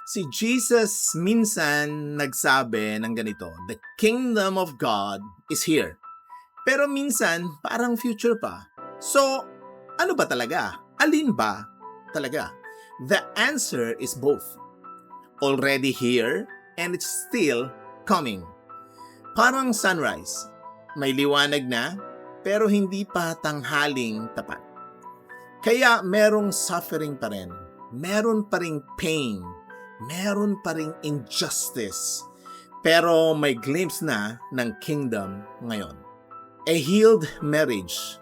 Si Jesus minsan nagsabi ng ganito, "The kingdom of God is here." Pero minsan, parang future pa. So, ano ba talaga? Alin ba talaga? The answer is both. Already here and it's still coming. Parang sunrise. May liwanag na, pero hindi pa tanghaling tapat. Kaya merong suffering pa rin. Meron pa ring pain. Meron pa ring injustice. Pero may glimpse na ng kingdom ngayon. A healed marriage.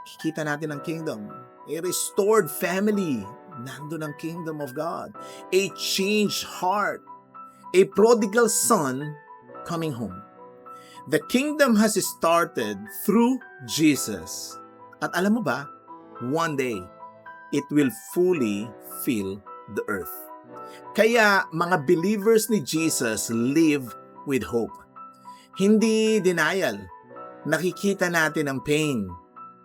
Kikita natin ang kingdom. A restored family. Nandun ang kingdom of God. A changed heart. A prodigal son coming home. The kingdom has started through Jesus. At alam mo ba, one day, it will fully fill the earth. Kaya mga believers ni Jesus live with hope. Hindi denial. Nakikita natin ang pain,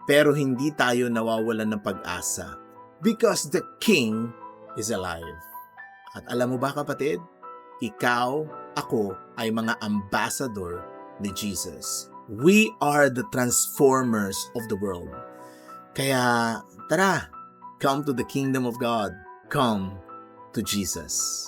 pero hindi tayo nawawalan ng pag-asa because the King is alive. At alam mo ba kapatid, ikaw, ako ay mga ambassador ni Jesus. We are the transformers of the world. Kaya tara, come to the kingdom of God. Come to Jesus.